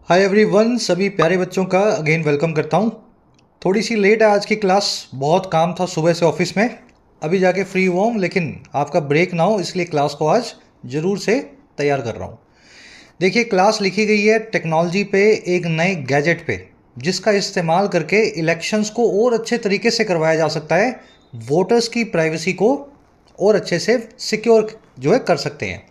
Hi everyone, सभी प्यारे बच्चों का अगेन वेलकम करता हूँ। थोड़ी सी लेट है आज की क्लास, बहुत काम था सुबह से ऑफिस में। अभी जाके फ्री हुआ हूँ, लेकिन आपका ब्रेक ना हो इसलिए क्लास को आज ज़रूर से तैयार कर रहा हूँ। देखिए, क्लास लिखी गई है टेक्नोलॉजी पे, एक नए गैजेट पे, जिसका इस्तेमाल करके इलेक्शंस को और अच्छे तरीके से करवाया जा सकता है, वोटर्स की प्राइवेसी को और अच्छे से सिक्योर जो है कर सकते हैं।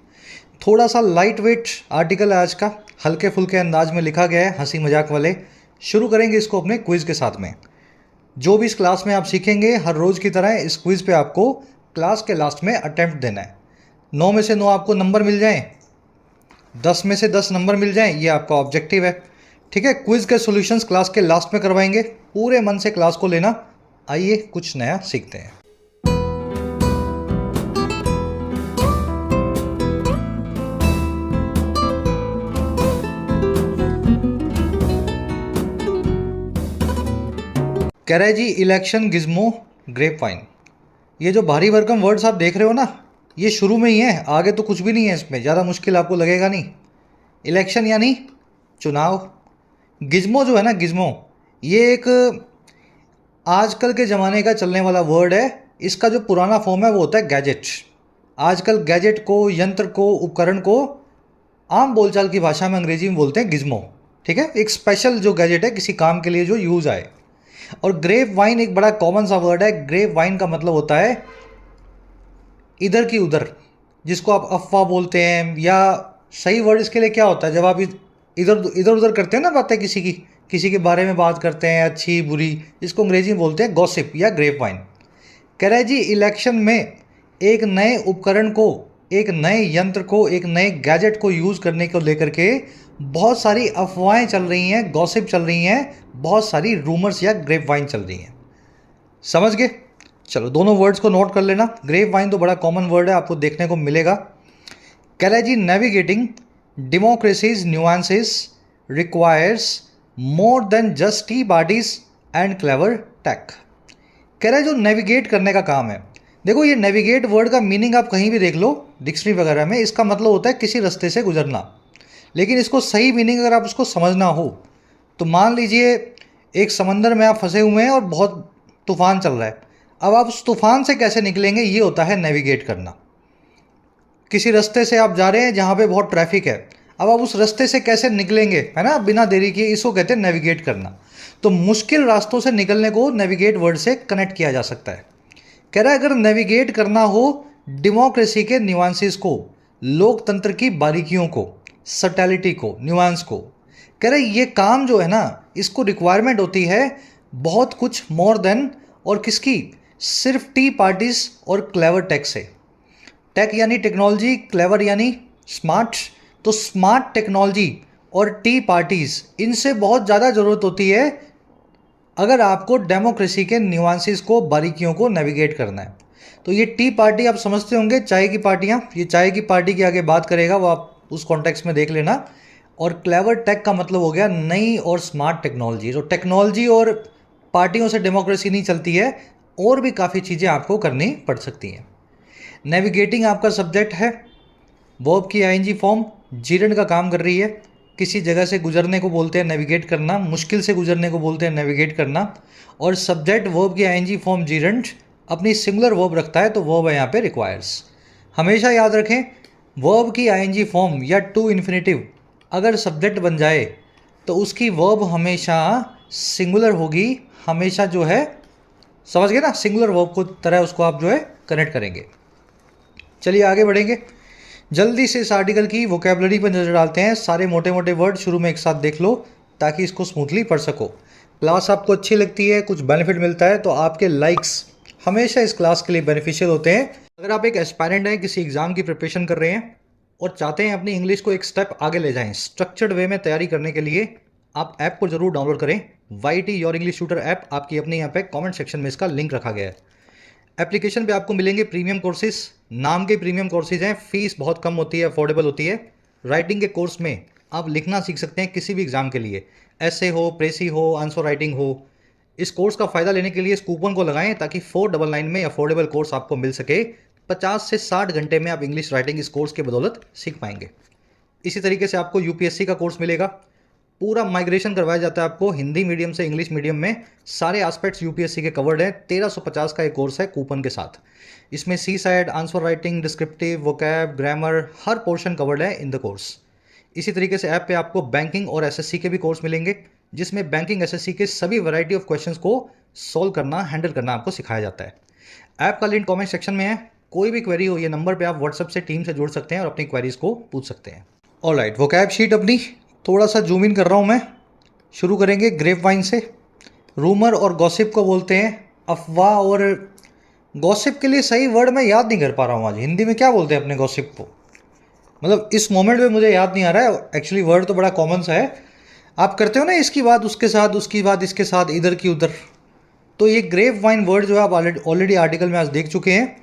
थोड़ा सा लाइट वेट आर्टिकल है आज का, हल्के फुल्के अंदाज में लिखा गया है, हंसी मजाक वाले। शुरू करेंगे इसको अपने क्विज़ के साथ में। जो भी इस क्लास में आप सीखेंगे, हर रोज़ की तरह इस क्विज़ पे आपको क्लास के लास्ट में अटेम्प्ट देना है। 9 में से 9 आपको नंबर मिल जाएं, 10 में से 10 नंबर मिल जाएं, ये आपका ऑब्जेक्टिव है। ठीक है, क्विज़ के सॉल्यूशंस क्लास के लास्ट में करवाएंगे। पूरे मन से क्लास को लेना। आइए कुछ नया सीखते हैं। कह रहा है जी, इलेक्शन, गिज्मो, ग्रेप वाइन। ये जो भारी भरकम वर्ड्स आप देख रहे हो ना, ये शुरू में ही है, आगे तो कुछ भी नहीं है इसमें, ज़्यादा मुश्किल आपको लगेगा नहीं। इलेक्शन यानी चुनाव। गिज्मो जो है ना, गिज्मो, ये एक आजकल के ज़माने का चलने वाला वर्ड है। इसका जो पुराना फॉर्म है वो होता है गैजेट। आजकल गैजेट को, यंत्र को, उपकरण को आम बोलचाल की भाषा में अंग्रेजी में बोलते हैं गिज्मो। ठीक है, एक स्पेशल जो गैजेट है किसी काम के लिए जो यूज़ आए। और ग्रेप वाइन एक बड़ा कॉमन सा वर्ड है। ग्रेप वाइन का मतलब होता है इधर की उधर, जिसको आप अफवाह बोलते हैं, या सही वर्ड इसके लिए क्या होता है, जब आप इधर इधर उधर करते हैं ना बातें, किसी के बारे में बात करते हैं, अच्छी बुरी, इसको अंग्रेजी में बोलते हैं गॉसिप या ग्रेप वाइन। कह रहा है जी, इलेक्शन में एक नए उपकरण को, एक नए यंत्र को, एक नए गैजेट को यूज़ करने को लेकर के बहुत सारी अफवाहें चल रही हैं, गॉसिप चल रही हैं, बहुत सारी रूमर्स या ग्रेप वाइन चल रही हैं। समझ गए? चलो, दोनों वर्ड्स को नोट कर लेना। ग्रेप वाइन तो बड़ा कॉमन वर्ड है, आपको देखने को मिलेगा। कह रहा है जी, navigating democracies nuances requires more than just tea parties and clever tech. कह रहा है जो नेविगेट करने का काम है, देखो ये नेविगेट वर्ड का मीनिंग आप कहीं भी देख लो डिक्शनरी वगैरह में, इसका मतलब होता है किसी रास्ते से गुजरना। लेकिन इसको सही मीनिंग अगर आप उसको समझना हो तो मान लीजिए एक समंदर में आप फंसे हुए हैं और बहुत तूफान चल रहा है। अब आप उस तूफान से कैसे निकलेंगे, ये होता है नेविगेट करना। किसी रास्ते से आप जा रहे हैं जहाँ पे बहुत ट्रैफिक है, अब आप उस रास्ते से कैसे निकलेंगे, है ना, बिना देरी किए, इसको कहते हैं नेविगेट करना। तो मुश्किल रास्तों से निकलने को नेविगेट वर्ड से कनेक्ट किया जा सकता है। कह रहा है अगर नेविगेट करना हो डेमोक्रेसी के न्यूआंसेस को, लोकतंत्र की बारीकियों को, सटैलिटी को, न्यूआंस को, कह रहे ये काम जो है ना, इसको रिक्वायरमेंट होती है बहुत कुछ मोर देन, और किसकी, सिर्फ टी पार्टीज और क्लेवर टेक से। टेक यानी टेक्नोलॉजी, क्लेवर यानी स्मार्ट। तो स्मार्ट टेक्नोलॉजी और टी पार्टीज, इनसे बहुत ज़्यादा ज़रूरत होती है अगर आपको डेमोक्रेसी के न्यूआंसेस को, बारीकियों को नेविगेट करना है। तो ये टी पार्टी आप समझते होंगे, चाय की पार्टियाँ, ये चाय की पार्टी की आगे बात करेगा, वो आप उस कॉन्टेक्स्ट में देख लेना। और क्लेवर टेक का मतलब हो गया नई और स्मार्ट टेक्नोलॉजी। तो टेक्नोलॉजी और पार्टियों से डेमोक्रेसी नहीं चलती है, और भी काफ़ी चीज़ें आपको करनी पड़ सकती हैं। नेविगेटिंग आपका सब्जेक्ट है। वर्ब की आईएनजी फॉर्म जीरेंड का काम कर रही है। किसी जगह से गुजरने को बोलते हैं नेविगेट करना, मुश्किल से गुजरने को बोलते हैं नेविगेट करना। और सब्जेक्ट वर्ब की आईएनजी फॉर्म जीरेंड अपनी सिंगुलर वर्ब रखता है, तो वर्ब है यहाँ पे रिक्वायर्स। हमेशा याद रखें, वर्ब की आईएनजी फॉर्म या टू इन्फिनेटिव अगर सब्जेक्ट बन जाए तो उसकी वर्ब हमेशा सिंगुलर होगी, हमेशा जो है, समझ गए ना, सिंगुलर वर्ब को तरह उसको आप जो है कनेक्ट करेंगे। चलिए आगे बढ़ेंगे। जल्दी से इस आर्टिकल की वोकेबलरी पर नज़र डालते हैं। सारे मोटे मोटे वर्ड शुरू में एक साथ देख लो ताकि इसको स्मूथली पढ़ सको। क्लास आपको अच्छी लगती है, कुछ बेनिफिट मिलता है, तो आपके लाइक्स हमेशा इस क्लास के लिए बेनिफिशियल होते हैं। अगर आप एक एस्पायरेंट हैं, किसी एग्ज़ाम की प्रिपरेशन कर रहे हैं और चाहते हैं अपनी इंग्लिश को एक स्टेप आगे ले जाएं, स्ट्रक्चर्ड वे में तैयारी करने के लिए आप ऐप को ज़रूर डाउनलोड करें। YT your English tutor app, आपकी अपने यहाँ पे कमेंट सेक्शन में इसका लिंक रखा गया है। एप्लीकेशन पे आपको मिलेंगे प्रीमियम कोर्सेज, नाम के प्रीमियम कोर्सेज हैं, फीस बहुत कम होती है, अफोर्डेबल होती है। राइटिंग के कोर्स में आप लिखना सीख सकते हैं किसी भी एग्ज़ाम के लिए, ऐसे हो, प्रेसी हो, आंसर राइटिंग हो। इस कोर्स का फ़ायदा लेने के लिए इस कूपन को लगाएं ताकि 499 में अफोर्डेबल कोर्स आपको मिल सके। 50 से 60 घंटे में आप इंग्लिश राइटिंग इस कोर्स के बदौलत सीख पाएंगे। इसी तरीके से आपको यूपीएससी का कोर्स मिलेगा, पूरा माइग्रेशन करवाया जाता है आपको हिंदी मीडियम से इंग्लिश मीडियम में। सारे एस्पेक्ट्स यूपीएससी के कवर्ड हैं। 1350 का एक कोर्स है कूपन के साथ। इसमें सी साइड, answer writing, descriptive, vocab, grammar, हर पोर्शन कवर्ड है इन द कोर्स। इसी तरीके से ऐप पे आपको बैंकिंग और एसएससी के भी कोर्स मिलेंगे, जिसमें बैंकिंग एसएससी के सभी वैरायटी ऑफ क्वेश्चंस को सॉल्व करना, हैंडल करना आपको सिखाया जाता है। ऐप का लिंक कमेंट सेक्शन में है। कोई भी क्वेरी हो, ये नंबर पे आप व्हाट्सएप से टीम से जुड़ सकते हैं और अपनी क्वेरीज को पूछ सकते हैं। ऑलराइट, वोकैब शीट अपनी थोड़ा सा जूम इन कर रहा हूँ मैं। शुरू करेंगे ग्रेप वाइन से। रूमर और गॉसिप को बोलते हैं अफवाह, और गॉसिप के लिए सही वर्ड मैं याद नहीं कर पा रहा हूँ आज। हिंदी में क्या बोलते हैं अपने गॉसिप को? मतलब इस मोमेंट में मुझे याद नहीं आ रहा है। एक्चुअली वर्ड तो बड़ा कॉमन सा है। आप करते हो ना, इसकी बात उसके साथ, उसकी बात इसके साथ, इधर की उधर। तो ये ग्रेप वाइन वर्ड जो है आप ऑलरेडी आर्टिकल में आज देख चुके हैं।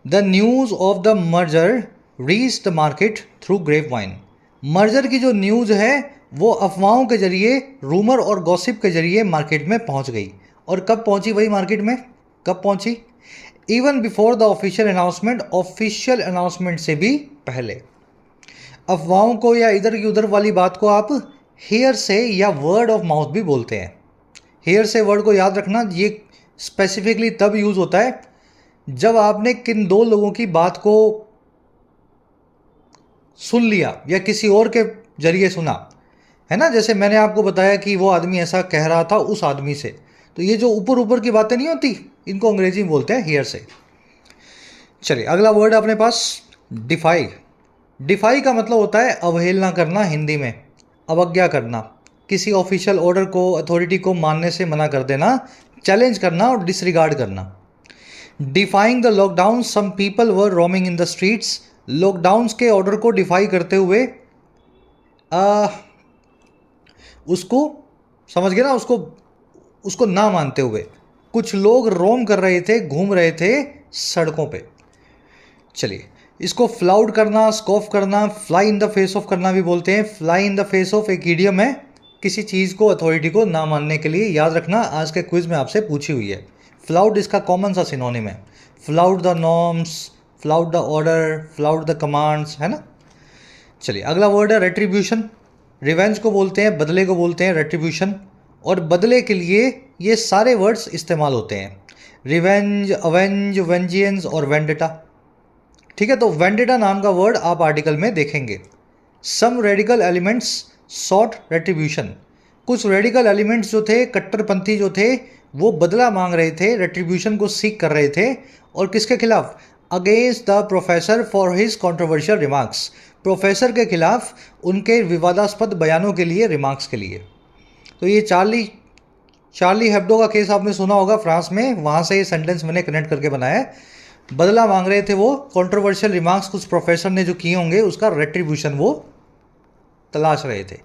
The news of the merger reach the market through grapevine. Merger की जो न्यूज़ है वो अफवाहों के जरिए, रूमर और गॉसिप के जरिए मार्केट में पहुंच गई। और कब पहुंची वही मार्केट में? कब पहुंची? Even before the official announcement, official announcement से भी पहले। अफवाहों को या इधर की उधर वाली बात को आप हेयर से या वर्ड ऑफ माउथ भी बोलते हैं। हेयर से वर्ड को याद रखना, ये स्पेसिफिकली तब यूज़ होता है जब आपने किन दो लोगों की बात को सुन लिया या किसी और के जरिए सुना, है ना। जैसे मैंने आपको बताया कि वो आदमी ऐसा कह रहा था उस आदमी से। तो ये जो ऊपर ऊपर की बातें नहीं होती, इनको अंग्रेजी में बोलते हैं हेयर से। चलिए अगला वर्ड अपने पास, डिफाई। डिफाई का मतलब होता है अवहेलना करना, हिंदी में अवज्ञा करना, किसी ऑफिशियल ऑर्डर को, अथॉरिटी को मानने से मना कर देना, चैलेंज करना और डिसरिगार्ड करना। Defying the lockdown, some people were roaming in the streets. Lockdowns के ऑर्डर को डिफाई करते हुए, उसको समझ गए ना, उसको ना मानते हुए कुछ लोग रोम कर रहे थे, घूम रहे थे सड़कों पे। चलिए इसको फ्लाउड करना, स्कॉफ करना, fly in the face of करना भी बोलते हैं। Fly in the face of एक इडियम है किसी चीज़ को, अथॉरिटी को ना मानने के लिए। याद रखना, आज के क्विज में आपसे पूछी हुई है। फ्लाउड इसका कॉमन सा सिनोनिम है। फ्लाउड the norms, फ्लाउड the order, फ्लाउड the commands, है ना। चलिए अगला वर्ड है रेट्रीब्यूशन। रिवेंज को बोलते हैं, बदले को बोलते हैं रेट्रीब्यूशन। और बदले के लिए ये सारे वर्ड्स इस्तेमाल होते हैं, रिवेंज, अवेंज, वेंजियंस और वेंडेटा। ठीक है, तो वेंडेटा नाम का वर्ड आप आर्टिकल में देखेंगे। सम रेडिकल एलिमेंट्स सॉट रेट्रीब्यूशन। कुछ रेडिकल एलिमेंट्स जो थे, कट्टरपंथी जो थे, वो बदला मांग रहे थे, रेट्रीब्यूशन को सीख कर रहे थे। और किसके खिलाफ? Against the professor for his controversial remarks. Professor के खिलाफ उनके विवादास्पद बयानों के लिए, रिमार्क्स के लिए। तो ये चार्ली हेब्डो का केस आपने सुना होगा फ्रांस में, वहाँ से ये सेंटेंस मैंने कनेक्ट करके बनाया है। बदला मांग रहे थे वो, कॉन्ट्रोवर्शियल रिमार्क्स कुछ प्रोफेसर ने जो किए होंगे, उसका रेट्रीब्यूशन वो तलाश रहे थे।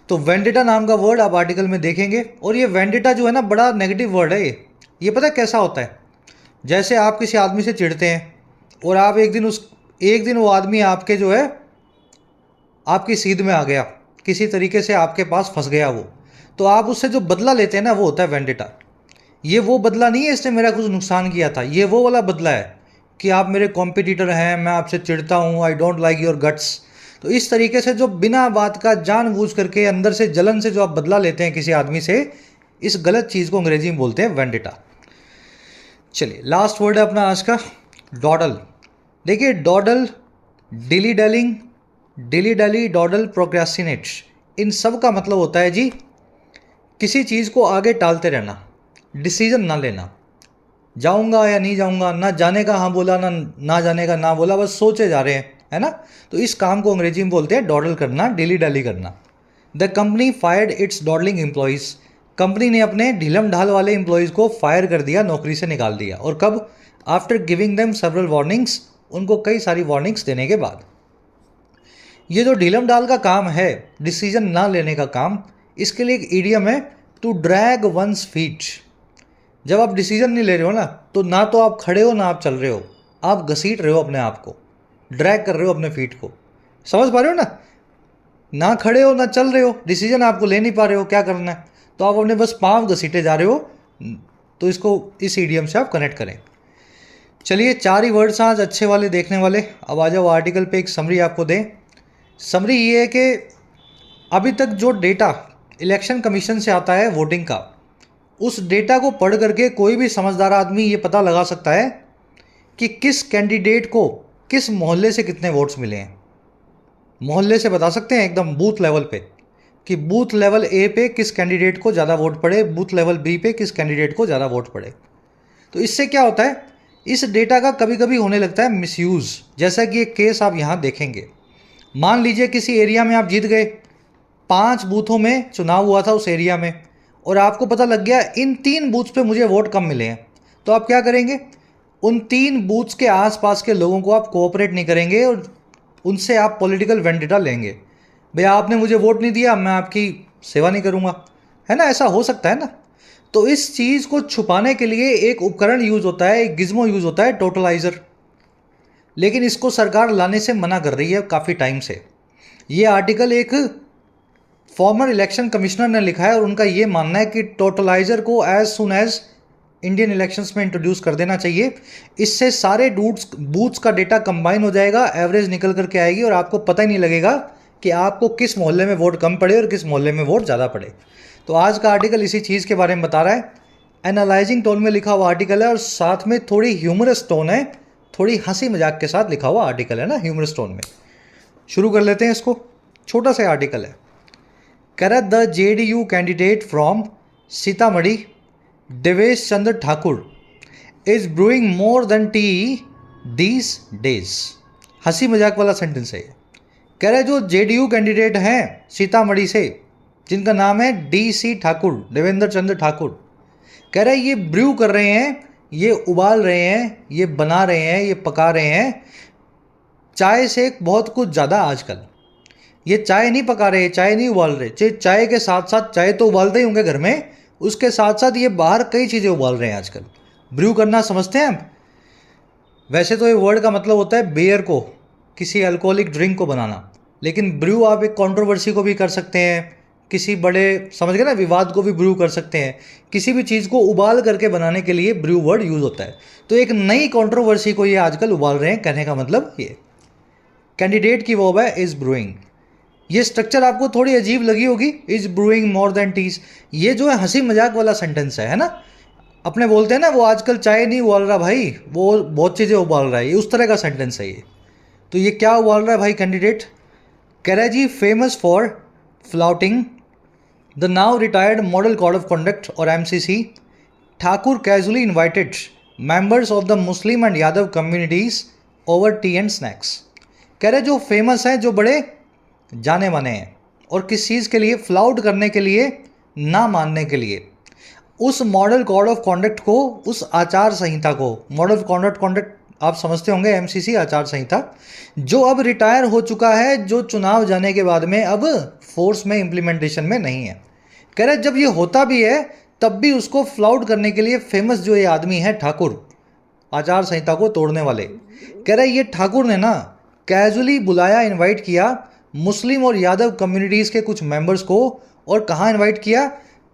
तो वेंडेटा नाम का वर्ड आप आर्टिकल में देखेंगे। और ये वेंडेटा जो है ना, बड़ा नेगेटिव वर्ड है ये पता है कैसा होता है? जैसे आप किसी आदमी से चिढ़ते हैं और आप एक दिन वो आदमी आपके जो है, आपकी सीध में आ गया, किसी तरीके से आपके पास फंस गया वो, तो आप उससे जो बदला लेते हैं ना, वो होता है वेंडेटा। ये वो बदला नहीं है इसने मेरा कुछ नुकसान किया था, ये वो वाला बदला है कि आप मेरे कॉम्पिटिटर हैं, मैं आपसे चिढ़ता हूँ, I don't like your guts. तो इस तरीके से जो बिना बात का जानबूझ करके अंदर से जलन से जो आप बदला लेते हैं किसी आदमी से, इस गलत चीज़ को अंग्रेजी में बोलते हैं वेंडेटा। चलिए लास्ट वर्ड है अपना आज का, डॉडल। देखिए डॉडल, डिली डैलिंग, डिली डैली, डॉडल, प्रोक्रेस्टिनेट, इन सब का मतलब होता है जी किसी चीज़ को आगे टालते रहना, डिसीजन ना लेना। जाऊंगा या नहीं जाऊंगा, ना जाने का हाँ बोला, ना जाने का ना बोला, बस सोचे जा रहे हैं, है ना। तो इस काम को अंग्रेजी में बोलते हैं डॉडल करना, डिली डैली करना। The company fired its dawdling employees. Company ने अपने ढीलम ढाल वाले एम्प्लॉयज़ को फायर कर दिया, नौकरी से निकाल दिया। और कब? After giving them several warnings, उनको कई सारी वार्निंग्स देने के बाद। ये जो ढीलम ढाल का काम है, डिसीजन ना लेने का काम, इसके लिए एक इडियम है, टू ड्रैग वंस फीट। जब आप डिसीजन नहीं ले रहे हो ना, तो ना तो आप खड़े हो ना आप चल रहे हो, आप घसीट रहे हो अपने आप को, ड्रैग कर रहे हो अपने फीट को। समझ पा रहे हो ना? ना खड़े हो ना चल रहे हो, डिसीजन आपको ले नहीं पा रहे हो, क्या करना है, तो आप अपने बस पाँव घसीटे जा रहे हो। तो इसको इस इडियम से आप कनेक्ट करें। चलिए 4 ही वर्ड्स आज अच्छे वाले देखने वाले। अब आ जाओ आर्टिकल पे, एक समरी आपको दें। समरी ये है कि अभी तक जो डेटा इलेक्शन कमीशन से आता है वोटिंग का, उस डेटा को पढ़ करके कोई भी समझदार आदमी ये पता लगा सकता है कि किस कैंडिडेट को किस मोहल्ले से कितने वोट्स मिले हैं। मोहल्ले से बता सकते हैं एकदम बूथ लेवल पे कि बूथ लेवल ए पे किस कैंडिडेट को ज़्यादा वोट पड़े, बूथ लेवल बी पे किस कैंडिडेट को ज़्यादा वोट पड़े। तो इससे क्या होता है, इस डेटा का कभी कभी होने लगता है मिसयूज़। जैसा कि एक केस आप यहाँ देखेंगे, मान लीजिए किसी एरिया में आप जीत गए, 5 बूथों में चुनाव हुआ था उस एरिया में, और आपको पता लग गया इन 3 बूथ्स पे मुझे वोट कम मिले हैं। तो आप क्या करेंगे, उन 3 बूथ्स के आसपास के लोगों को आप कोऑपरेट नहीं करेंगे और उनसे आप पॉलिटिकल वेंडिटा लेंगे। भैया आपने मुझे वोट नहीं दिया, मैं आपकी सेवा नहीं करूँगा, है ना, ऐसा हो सकता है ना। तो इस चीज़ को छुपाने के लिए एक उपकरण यूज़ होता है, एक गिज्मो यूज़ होता है, टोटलाइज़र। लेकिन इसको सरकार लाने से मना कर रही है काफ़ी टाइम से। ये आर्टिकल एक फॉर्मर इलेक्शन कमिश्नर ने लिखा है और उनका ये मानना है कि टोटलाइज़र को as soon as Indian elections में इंट्रोड्यूस कर देना चाहिए। इससे सारे बूथ्स का डेटा कंबाइन हो जाएगा, एवरेज निकल करके आएगी और आपको पता ही नहीं लगेगा कि आपको किस मोहल्ले में वोट कम पड़े और किस मोहल्ले में वोट ज़्यादा पड़े। तो आज का आर्टिकल इसी चीज़ के बारे में बता रहा है। एनालाइजिंग टोन में लिखा हुआ आर्टिकल है और साथ में थोड़ी ह्यूमरस टोन है, थोड़ी हंसी मजाक के साथ लिखा हुआ आर्टिकल है ना, ह्यूमरस टोन में। शुरू कर लेते हैं इसको। छोटा सा आर्टिकल है। करत the JDU candidate from Sitamarhi Devesh Chandra Thakur is brewing more then T these days. हंसी मजाक वाला सेंटेंस है ये। कह रहे जो JDU कैंडिडेट हैं सीतामढ़ी से, जिनका नाम है DC ठाकुर, देवेंद्र चंद्र ठाकुर, कह रहे ये ब्रू कर रहे हैं, ये उबाल रहे हैं, ये बना रहे हैं, ये पका रहे हैं चाय से बहुत कुछ ज़्यादा आजकल। ये चाय नहीं पका रहे, चाय नहीं उबाल रहे, चाय के साथ साथ, चाय तो उबालते ही होंगे घर में, उसके साथ साथ ये बाहर कई चीज़ें उबाल रहे हैं आजकल। ब्रू करना समझते हैं आप? वैसे तो ये वर्ड का मतलब होता है बियर को, किसी अल्कोहलिक ड्रिंक को बनाना, लेकिन ब्रू आप एक कंट्रोवर्सी को भी कर सकते हैं, किसी बड़े, समझ गए ना, विवाद को भी ब्रू कर सकते हैं। किसी भी चीज़ को उबाल करके बनाने के लिए ब्रू वर्ड यूज़ होता है। तो एक नई कंट्रोवर्सी को ये आजकल उबाल रहे हैं, कहने का मतलब ये। कैंडिडेट की वर्ब है इज ब्रूइंग। ये स्ट्रक्चर आपको थोड़ी अजीब लगी होगी, is brewing more than teas. ये जो है हंसी मजाक वाला सेंटेंस है ना। अपने बोलते हैं ना वो आजकल चाय नहीं उबाल रहा भाई, वो बहुत चीज़ें उबाल रहा है, ये उस तरह का सेंटेंस है ये। तो ये क्या उबाल रहा है भाई कैंडिडेट? कह रहा है जी famous for flouting the now retired model code of conduct और MCC, Thakur casually invited members of the Muslim and Yadav communities over tea and snacks. कह रहे जो फेमस हैं, जो बड़े जाने माने हैं, और किस चीज़ के लिए? फ्लाउट करने के लिए, ना मानने के लिए। उस मॉडल कोड ऑफ कॉन्डक्ट को, उस आचार संहिता को, मॉडल कॉन्डक्ट आप समझते होंगे, MCC आचार संहिता, जो अब रिटायर हो चुका है, जो चुनाव जाने के बाद में अब फोर्स में इम्प्लीमेंटेशन में नहीं है। कह रहे जब ये होता भी है तब भी उसको फ्लाउट करने के लिए फेमस जो ये आदमी है ठाकुर, आचार संहिता को तोड़ने वाले, कह रहे ये ठाकुर ने ना कैजुअली बुलाया, इनवाइट किया मुस्लिम और यादव कम्युनिटीज़ के कुछ मेंबर्स को, और कहाँ इनवाइट किया?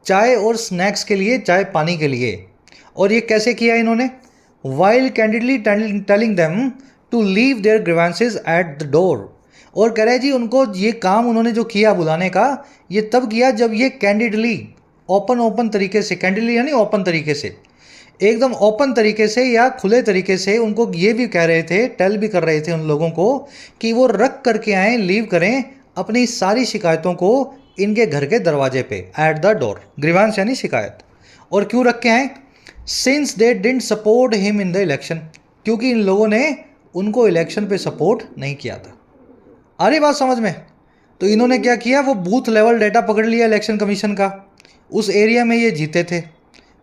चाय और स्नैक्स के लिए, चाय पानी के लिए। और ये कैसे किया इन्होंने? While candidly telling them to leave their grievances at the door. और कह रहे जी उनको ये काम उन्होंने जो किया बुलाने का, ये तब किया जब ये कैंडिडली, ओपन तरीके से, कैंडिडली यानी ओपन तरीके से, एकदम ओपन तरीके से या खुले तरीके से उनको ये भी कह रहे थे, टेल भी कर रहे थे उन लोगों को कि वो रख करके आएँ, लीव करें अपनी सारी शिकायतों को इनके घर के दरवाजे पे, एट द डोर। ग्रीवांस यानी शिकायत। और क्यों रख के आए? Since they didn't support him in the election, क्योंकि इन लोगों ने उनको इलेक्शन पे सपोर्ट नहीं किया था। आ रही बात समझ में? तो इन्होंने क्या किया, वो बूथ लेवल डेटा पकड़ लिया इलेक्शन कमीशन का, उस एरिया में ये जीते थे,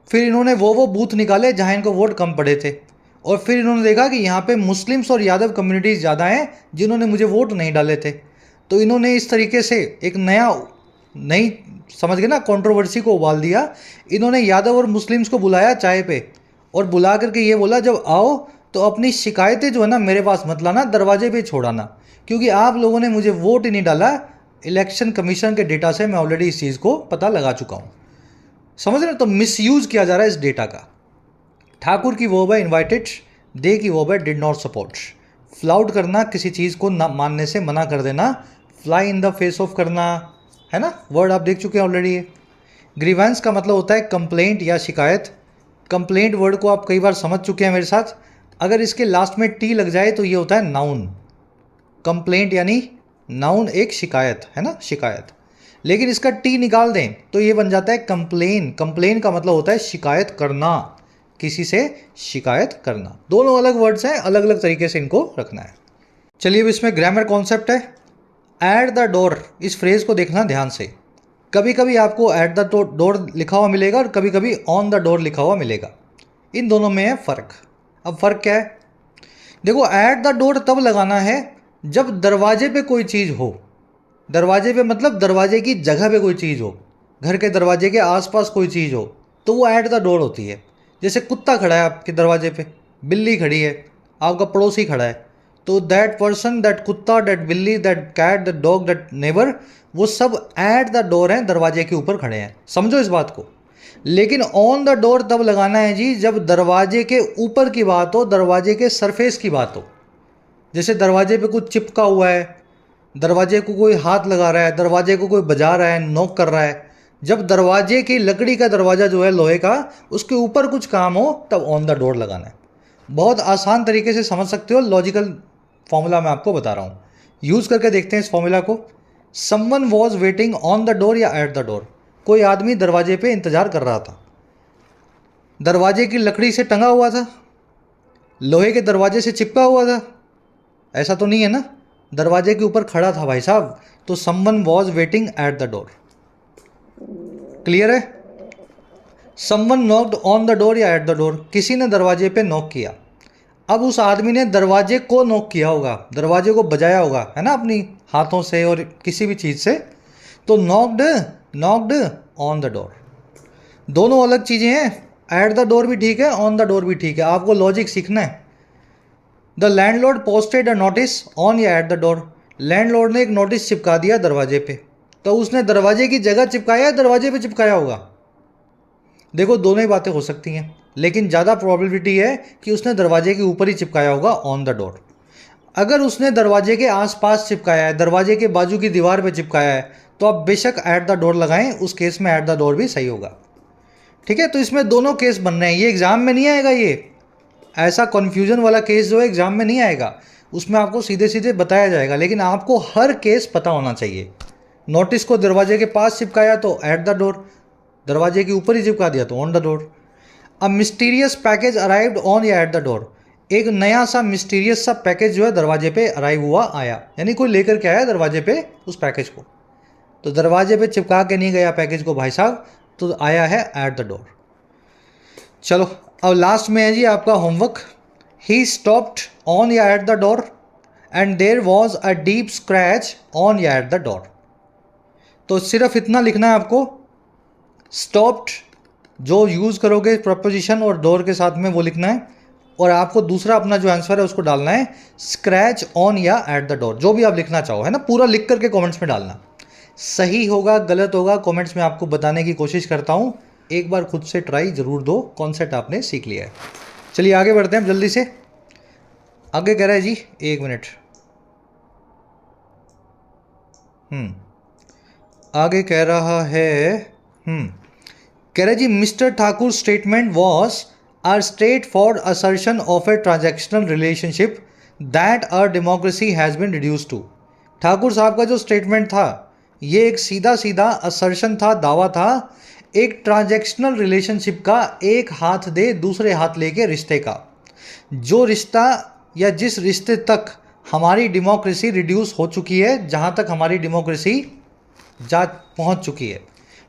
फिर इन्होंने वो बूथ निकाले जहाँ इनको वोट कम पड़े थे, और फिर इन्होंने देखा कि यहाँ पे मुस्लिम्स और यादव कम्युनिटीज़ ज़्यादा हैं जिन्होंने मुझे वोट नहीं डाले थे। तो इन्होंने इस तरीके से एक नई समझ गए ना, कंट्रोवर्सी को उबाल दिया। इन्होंने यादव और मुस्लिम्स को बुलाया चाय पे, और बुला करके ये बोला जब आओ तो अपनी शिकायतें जो है ना मेरे पास मत लाना, दरवाजे पे छोड़ाना, क्योंकि आप लोगों ने मुझे वोट ही नहीं डाला। इलेक्शन कमीशन के डेटा से मैं ऑलरेडी इस चीज़ को पता लगा चुका हूँ। समझ रहे? तो मिसयूज़ किया जा रहा है इस डेटा का। ठाकुर की वर्ब है इन्वाइटेड, दे की वर्ब है डिड नॉट सपोर्ट। फ्लाउट करना, किसी चीज़ को ना मानने से मना कर देना, fly in the face of करना, है ना, वर्ड आप देख चुके हैं ऑलरेडी ये। ग्रीवेंस का मतलब होता है कंप्लेंट या शिकायत। कंप्लेंट वर्ड को आप कई बार समझ चुके हैं मेरे साथ। अगर इसके लास्ट में टी लग जाए तो ये होता है नाउन। कंप्लेंट यानी नाउन एक शिकायत, है ना, शिकायत। लेकिन इसका टी निकाल दें तो ये बन जाता है कंप्लेन। कंप्लेन का मतलब होता है शिकायत करना, किसी से शिकायत करना। दोनों अलग वर्ड्स हैं, अलग अलग तरीके से इनको रखना है। चलिए अब इसमें ग्रामर कॉन्सेप्ट है। एट द डोर, इस फ्रेज को देखना ध्यान से। कभी कभी आपको एट द डोर लिखा हुआ मिलेगा और कभी कभी ऑन द डोर लिखा हुआ मिलेगा। इन दोनों में है फ़र्क। अब फ़र्क क्या है? देखो, एट द डोर तब लगाना है जब दरवाजे पे कोई चीज़ हो। दरवाजे पे मतलब दरवाजे की जगह पे कोई चीज़ हो, घर के दरवाजे के आसपास कोई चीज़ हो, तो वो एट द डोर होती है। जैसे कुत्ता खड़ा है आपके दरवाजे पे, बिल्ली खड़ी है, आपका पड़ोसी खड़ा है, तो दैट पर्सन, दैट कुत्ता, दैट बिल्ली, that cat, that dog, that neighbour, वो सब एट द डोर हैं, दरवाजे के ऊपर खड़े हैं। समझो इस बात को। लेकिन ऑन द डोर तब लगाना है जी जब दरवाजे के ऊपर की बात हो, दरवाजे के सरफेस की बात हो। जैसे दरवाजे पे कुछ चिपका हुआ है, दरवाजे को कोई हाथ लगा रहा है, दरवाजे को कोई बजा रहा है, नॉक कर रहा है। जब दरवाजे की लकड़ी का दरवाज़ा जो है लोहे का, उसके ऊपर कुछ काम हो तब ऑन द डोर लगाना है। बहुत आसान तरीके से समझ सकते हो, लॉजिकल फॉर्मूला मैं आपको बता रहा हूँ। यूज़ करके देखते हैं इस फॉर्मूला को। Someone was waiting on the door या एट द डोर। कोई आदमी दरवाजे पे इंतज़ार कर रहा था। दरवाजे की लकड़ी से टंगा हुआ था, लोहे के दरवाजे से चिपका हुआ था, ऐसा तो नहीं है ना। दरवाजे के ऊपर खड़ा था भाई साहब, तो someone was waiting at the door. Clear है? Someone knocked on the door या एट द डोर, किसी ने दरवाजे पे नॉक किया। अब उस आदमी ने दरवाजे को नॉक किया होगा, दरवाजे को बजाया होगा, है ना, अपनी हाथों से और किसी भी चीज़ से। तो knocked, knocked on the door, दोनों अलग चीज़ें हैं। एट द डोर भी ठीक है, ऑन द डोर भी ठीक है। आपको लॉजिक सीखना है। The landlord posted a notice on या एट द डोर। लैंडलॉर्ड ने एक नोटिस चिपका दिया दरवाजे पे, तो उसने दरवाजे की जगह चिपकाया, दरवाजे पे चिपकाया होगा। देखो, दोनों ही बातें हो सकती हैं, लेकिन ज़्यादा प्रोबेबिलिटी है कि उसने दरवाजे के ऊपर ही चिपकाया होगा, ऑन द डोर। अगर उसने दरवाजे के आसपास चिपकाया है, दरवाजे के बाजू की दीवार पे चिपकाया है, तो आप बेशक एट द डोर लगाएं, उस केस में एट द डोर भी सही होगा। ठीक है, तो इसमें दोनों केस बन रहे हैं। ये एग्जाम में नहीं आएगा, ये ऐसा कन्फ्यूजन वाला केस जो है एग्जाम में नहीं आएगा, उसमें आपको सीधे सीधे बताया जाएगा। लेकिन आपको हर केस पता होना चाहिए। नोटिस को दरवाजे के पास चिपकाया तो एट द डोर, दरवाजे के ऊपर ही चिपका दिया तो on the door. A mysterious package arrived on या एट द डोर। एक नया सा मिस्टीरियस सा पैकेज जो है दरवाजे पे अराइव हुआ, आया, यानी कोई लेकर के आया दरवाजे पे उस पैकेज को। तो दरवाजे पे चिपका के नहीं गया पैकेज को भाई साहब, तो आया है एट द डोर। चलो अब लास्ट में है जी आपका होमवर्क। ही स्टॉप्ड ऑन या at the door and there was a deep scratch on या एट द डोर। तो सिर्फ इतना लिखना है आपको। स्टॉप्ड जो यूज़ करोगे प्रपोजिशन और डोर के साथ में वो लिखना है, और आपको दूसरा अपना जो आंसर है उसको डालना है स्क्रैच ऑन या एट द डोर। जो भी आप लिखना चाहो, है ना, पूरा लिख करके कमेंट्स में डालना। सही होगा गलत होगा कमेंट्स में आपको बताने की कोशिश करता हूँ। एक बार खुद से ट्राई ज़रूर दो, कॉन्सेप्ट आपने सीख लिया है। चलिए आगे बढ़ते हैं जल्दी से। आगे कह रहा है जी, एक मिनट, आगे कह रहा है, कह रहा है जी, mister Thakur statement was our straightforward assertion of a transactional relationship that our democracy has been reduce to. Thakur साहब का जो स्टेटमेंट था ये एक सीधा सीधा असर्शन था, दावा था, एक ट्रांजैक्शनल रिलेशनशिप का, एक हाथ दे दूसरे हाथ लेके रिश्ते का। जो रिश्ता या जिस रिश्ते तक हमारी डेमोक्रेसी रिड्यूस हो चुकी है, जहाँ तक हमारी डेमोक्रेसी जा पहुँच चुकी है।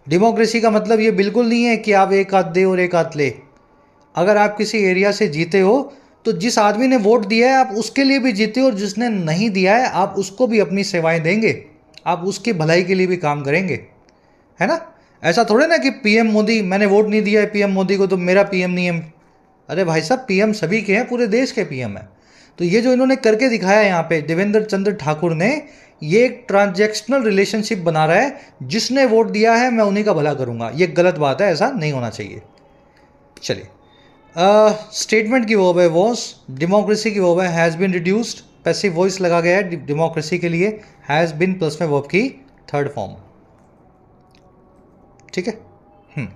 डेमोक्रेसी का मतलब ये बिल्कुल नहीं है कि आप एक हाथ दे और एक हाथ ले। अगर आप किसी एरिया से जीते हो तो जिस आदमी ने वोट दिया है आप उसके लिए भी जीते हो, और जिसने नहीं दिया है आप उसको भी अपनी सेवाएं देंगे, आप उसकी भलाई के लिए भी काम करेंगे, है ना। ऐसा थोड़े ना कि पीएम मोदी, मैंने वोट नहीं दिया है पीएम मोदी को तो मेरा पीएम नहीं है। अरे भाई साहब, पीएम सभी के हैं, पूरे देश के पीएम है। तो ये जो इन्होंने करके दिखाया है यहाँ पे देवेंद्र चंद्र ठाकुर ने, ये एक ट्रांजैक्शनल रिलेशनशिप बना रहा है। जिसने वोट दिया है मैं उन्हीं का भला करूँगा, ये गलत बात है, ऐसा नहीं होना चाहिए। चलिए, स्टेटमेंट की वर्ब है वॉज, डेमोक्रेसी की वर्ब है has been reduced, passive voice लगा गया है डेमोक्रेसी के लिए, हैज़ बिन प्लस में वर्ब की थर्ड फॉर्म। ठीक है।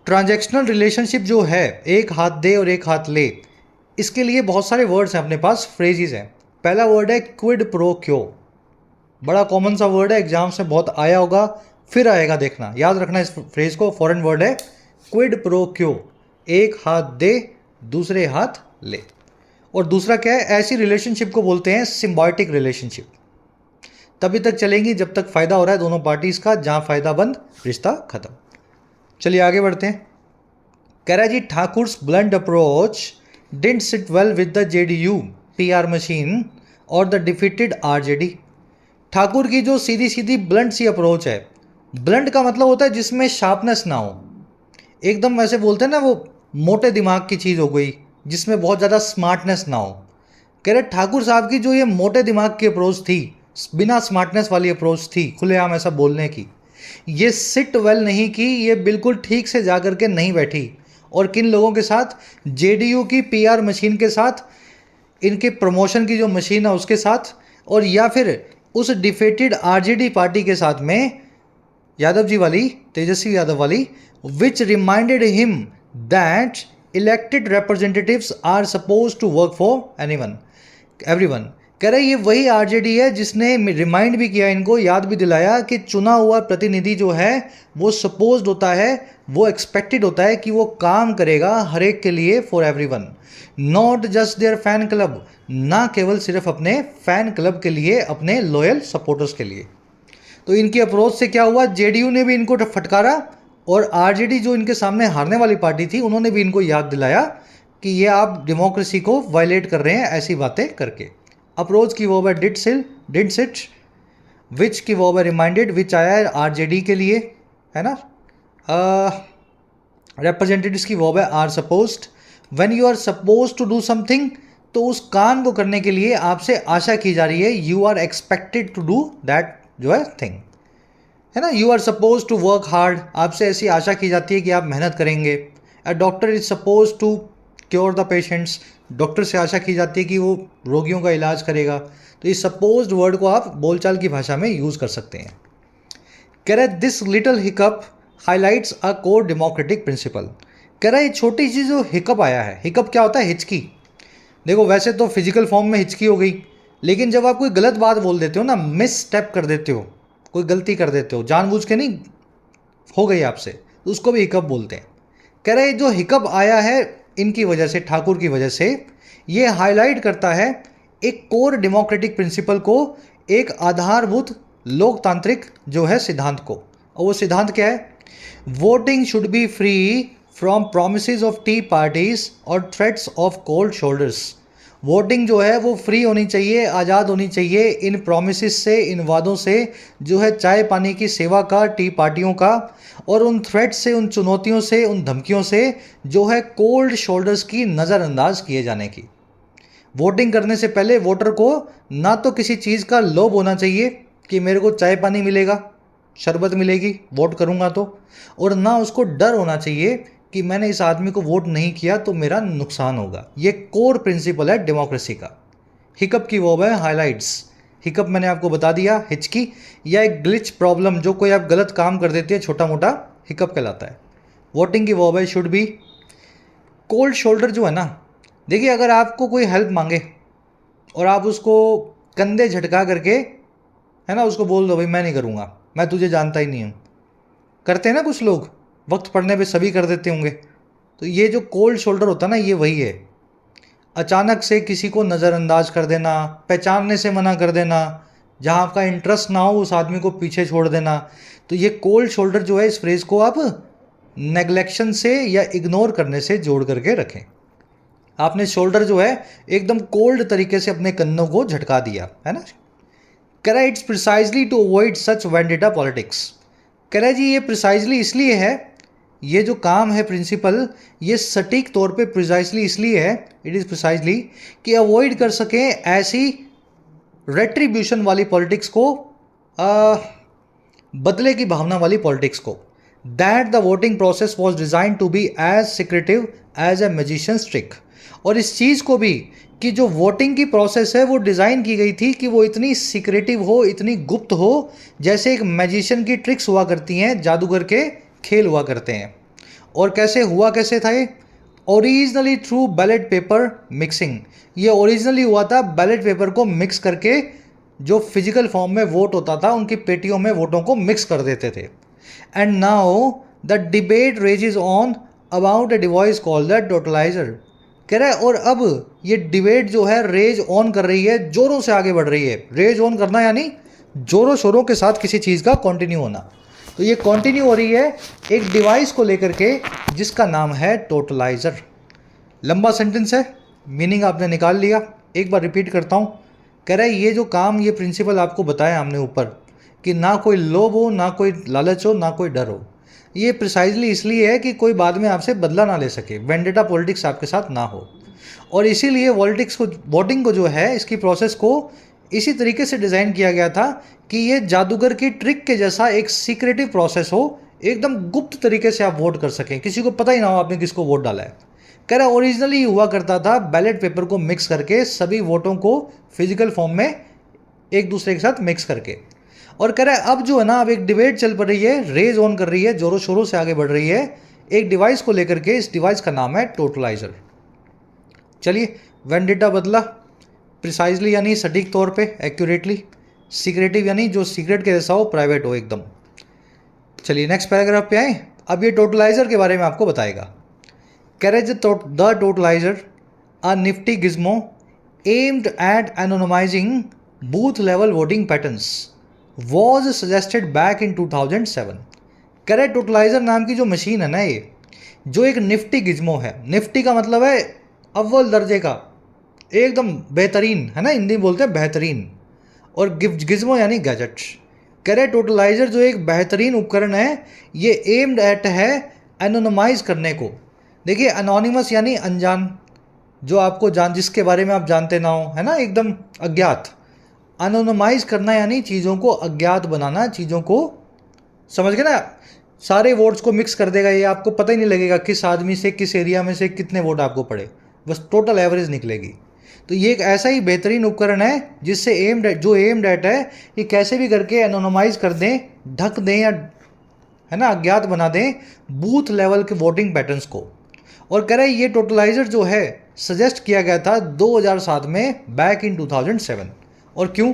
ट्रांजैक्शनल रिलेशनशिप जो है, एक हाथ दे और एक हाथ ले, इसके लिए बहुत सारे वर्ड्स हैं अपने पास, फ्रेजेस हैं। पहला वर्ड है क्विड प्रो क्यो, बड़ा कॉमन सा वर्ड है, एग्जाम से बहुत आया होगा, फिर आएगा, देखना, याद रखना इस फ्रेज को। फॉरेन वर्ड है क्विड प्रो क्यो, एक हाथ दे दूसरे हाथ ले। और दूसरा क्या है, ऐसी रिलेशनशिप को बोलते हैं सिम्बायोटिक रिलेशनशिप। तभी तक चलेंगी जब तक फायदा हो रहा है दोनों पार्टीज का, जहां फायदा बंद रिश्ता खत्म। चलिए आगे बढ़ते हैं। कह रहा है जी, Thakur's blunt approach didn't sit well with the JDU PR machine और द डिफीटेड आरजेडी। ठाकुर की जो सीधी सीधी ब्लंट सी अप्रोच है, ब्लंट का मतलब होता है जिसमें शार्पनेस ना हो, एकदम वैसे बोलते हैं ना, वो मोटे दिमाग की चीज़ हो गई जिसमें बहुत ज़्यादा स्मार्टनेस ना हो। कह रहे ठाकुर साहब की जो ये मोटे दिमाग की अप्रोच थी, बिना स्मार्टनेस वाली अप्रोच थी, खुलेआम ऐसा बोलने की, ये सिट वेल नहीं की, ये बिल्कुल ठीक से जा करके नहीं बैठी। और किन लोगों के साथ, जेडीयू की पीआर मशीन के साथ, इनके प्रमोशन की जो मशीन है उसके साथ, और या फिर उस डिफेटेड आरजेडी पार्टी के साथ में, यादव जी वाली, तेजस्वी यादव वाली, which reminded him that elected representatives are suppose to work for everyone. कह रहे ये वही आरजेडी है जिसने रिमाइंड भी किया, इनको याद भी दिलाया कि चुना हुआ प्रतिनिधि जो है वो सपोज्ड होता है, वो एक्सपेक्टेड होता है कि वो काम करेगा हर एक के लिए, for everyone, not just their fan club, ना केवल सिर्फ अपने फैन क्लब के लिए, अपने लॉयल सपोर्टर्स के लिए। तो इनकी अप्रोच से क्या हुआ, जेडीयू ने भी इनको फटकारा, और आरजेडी जो इनके सामने हारने वाली पार्टी थी, उन्होंने भी इनको याद दिलाया कि ये आप डेमोक्रेसी को वायलेट कर रहे हैं ऐसी बातें करके। अप्रोच की वर्ब है डिड सिट, विच की वर्ब है रिमाइंडेड, विच आया है आरजेडी के लिए, है ना। रिप्रेजेंटेटिव्स की वर्ब है are supposed. When you are suppose to do something, तो उस काम को करने के लिए आपसे आशा की जा रही है, you are expected to do that जो है थिंग, है ना। You are suppose to work hard, आपसे ऐसी आशा की जाती है कि आप मेहनत करेंगे। A doctor is suppose to cure the patients, doctor से आशा की जाती है कि वो रोगियों का इलाज करेगा। तो इस सपोज्ड वर्ड को आप बोलचाल की भाषा में यूज़ कर सकते हैं। कह रहे this little hiccup highlights a core democratic principle. कह रहा है छोटी सी जो हिकअप आया है, हिकअप क्या होता है, हिचकी। देखो वैसे तो फिजिकल फॉर्म में हिचकी हो गई, लेकिन जब आप कोई गलत बात बोल देते हो ना, मिस स्टेप कर देते हो, कोई गलती कर देते हो, जानबूझ के नहीं, हो गई आपसे, तो उसको भी हिकअप बोलते हैं। कह रहे जो हिकअप आया है इनकी वजह से, ठाकुर की वजह से, ये हाईलाइट करता है एक कोर डेमोक्रेटिक प्रिंसिपल को, एक आधारभूत लोकतांत्रिक जो है सिद्धांत को। और वो सिद्धांत क्या है, voting should be free from promises of tea parties और threats of cold shoulders. Voting जो है वो फ्री होनी चाहिए, आज़ाद होनी चाहिए इन प्रोमिसेस से, इन वादों से जो है चाय पानी की सेवा का, टी पार्टियों का, और उन थ्रेट्स से, उन चुनौतियों से, उन धमकियों से जो है कोल्ड शोल्डर्स की नज़रअंदाज किए जाने की। वोटिंग करने से पहले वोटर को ना तो किसी चीज़ का लोभ होना चाहिए कि मेरे को चाय पानी मिलेगा, शरबत मिलेगी वोट करूँगा तो, और ना उसको डर होना चाहिए कि मैंने इस आदमी को वोट नहीं किया तो मेरा नुकसान होगा। ये कोर प्रिंसिपल है डेमोक्रेसी का। हिकअप की वर्ब है हाइलाइट्स। हिकअप मैंने आपको बता दिया, हिचकी या एक ग्लिच प्रॉब्लम, जो कोई आप गलत काम कर देते हैं छोटा मोटा, हिकअप कहलाता है। वोटिंग की वर्ब है शुड बी। कोल्ड शोल्डर जो है ना, देखिए अगर आपको कोई हेल्प मांगे और आप उसको कंधे झटका करके, है ना, उसको बोल दो भाई मैं नहीं करूँगा, मैं तुझे जानता ही नहीं हूँ, करते हैं ना कुछ लोग, वक्त पड़ने पे सभी कर देते होंगे। तो ये जो कोल्ड शोल्डर होता है ना, ये वही है। अचानक से किसी को नज़रअंदाज कर देना, पहचानने से मना कर देना, जहाँ आपका इंटरेस्ट ना हो उस आदमी को पीछे छोड़ देना। तो ये कोल्ड शोल्डर जो है, इस फ्रेज़ को आप नेग्लेक्शन से या इग्नोर करने से जोड़ करके रखें। आपने शोल्डर जो है एकदम कोल्ड तरीके से अपने कन्नों को झटका दिया, है ना। कह it's precisely to avoid such vendetta politics. कह रहा है जी ये प्रिसाइजली इसलिए है, ये जो काम है प्रिंसिपल, ये सटीक तौर पे प्रिसाइजली इसलिए है, इट इज़ प्रिसाइजली, कि अवॉइड कर सकें ऐसी रेट्रीब्यूशन वाली पॉलिटिक्स को, बदले की भावना वाली पॉलिटिक्स को। That the voting process was design to be as secretive as a magician's trick. और इस चीज़ को भी, कि जो वोटिंग की प्रोसेस है वो डिज़ाइन की गई थी कि वो इतनी सीक्रेटिव हो, इतनी गुप्त हो, जैसे एक मैजिशियन की ट्रिक्स हुआ करती हैं, जादूगर के खेल हुआ करते हैं। और कैसे हुआ कैसे था ये? Originally through ballot paper mixing. ये ओरिजिनली हुआ था बैलेट पेपर को मिक्स करके, जो फिजिकल फॉर्म में वोट होता था उनकी पेटियों में वोटों को मिक्स कर देते थे। And now the debate raises on about a device called the totaliser. कह रहा है और अब ये डिबेट जो है रेज ऑन कर रही है, जोरों से आगे बढ़ रही है। रेज ऑन करना यानी जोरों शोरों के साथ किसी चीज़ का कंटिन्यू होना। तो ये कंटिन्यू हो रही है एक डिवाइस को लेकर के जिसका नाम है टोटलाइजर। लंबा सेंटेंस है, मीनिंग आपने निकाल लिया। एक बार रिपीट करता हूँ। कह रहा है ये जो काम, ये प्रिंसिपल आपको बताया हमने ऊपर कि ना कोई लोभ हो, ना कोई लालच हो, ना कोई डर हो, ये प्रिसाइजली इसलिए है कि कोई बाद में आपसे बदला ना ले सके, वेंडेटा पॉलिटिक्स आपके साथ ना हो। और इसीलिए वोटिंग को जो है, इसकी प्रोसेस को इसी तरीके से डिज़ाइन किया गया था कि ये जादूगर की ट्रिक के जैसा एक सीक्रेटिव प्रोसेस हो, एकदम गुप्त तरीके से आप वोट कर सकें, किसी को पता ही ना हो आपने किसको वोट डाला है। कह रहा ओरिजिनली हुआ करता था बैलेट पेपर को मिक्स करके, सभी वोटों को फिजिकल फॉर्म में एक दूसरे के साथ मिक्स करके। और कह रहा है अब जो है ना, अब एक डिबेट चल पड़ रही है, रेज ऑन कर रही है, जोरों शोरों से आगे बढ़ रही है एक डिवाइस को लेकर के। इस डिवाइस का नाम है टोटलाइजर। चलिए, वेंडेटा बदला, प्रिसाइजली यानी सटीक तौर पे, एक्यूरेटली, सीक्रेटिव यानी जो सीक्रेट के जैसा हो, प्राइवेट हो एकदम। चलिए नेक्स्ट पैराग्राफ पे आए। अब ये टोटलाइजर के बारे में आपको बताएगा। कह रहे the totalizer a nifty gizmo aimed at anonymizing booth level voting patterns was suggested back in 2007। कह रहे टोटलाइजर नाम की जो मशीन है ना, ये जो एक निफ्टी गिज्मो है, निफ्टी का मतलब है अव्वल दर्जे का, एकदम बेहतरीन है ना, हिंदी में बोलते हैं बेहतरीन, और गिज्मो यानी गैजेट। कह रहे टोटलाइजर जो एक बेहतरीन उपकरण है, ये एम्ड एट है एनोनिमाइज करने को। देखिए अनोनिमस यानी अनजान, जो आपको जिसके बारे में आप जानते ना हो, है ना, एकदम अज्ञात। एनोनिमाइज करना यानी चीज़ों को अज्ञात बनाना, चीज़ों को, समझ गए ना, सारे वोट्स को मिक्स कर देगा ये, आपको पता ही नहीं लगेगा किस आदमी से, किस एरिया में से कितने वोट आपको पड़े, बस टोटल एवरेज निकलेगी। तो ये एक ऐसा ही बेहतरीन उपकरण है जिससे एम्ड एट है कि कैसे भी करके एनोनिमाइज कर दें, ढक दें, या है ना अज्ञात बना दें बूथ लेवल के वोटिंग पैटर्न्स को। और कह रहे ये टोटलाइजर जो है सजेस्ट किया गया था 2007 में, बैक इन 2007। और क्यों?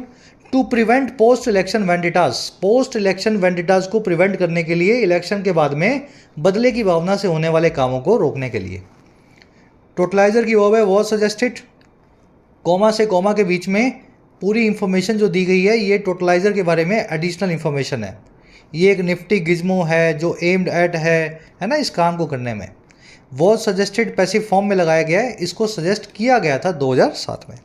To prevent post election vendettas. Post election vendettas को प्रिवेंट करने के लिए, इलेक्शन के बाद में बदले की भावना से होने वाले कामों को रोकने के लिए। टोटलाइजर की वर्ब है वॉज सजेस्टेड, कॉमा से कॉमा के बीच में पूरी इंफॉर्मेशन जो दी गई है, ये टोटलाइजर के बारे में एडिशनल इंफॉर्मेशन है। ये एक निफ्टी गिज्मो है जो एम्ड एट है ना, इस काम को करने में। वॉज सजेस्टेड पैसिव फॉर्म में लगाया गया है, इसको सजेस्ट किया गया था 2007 में।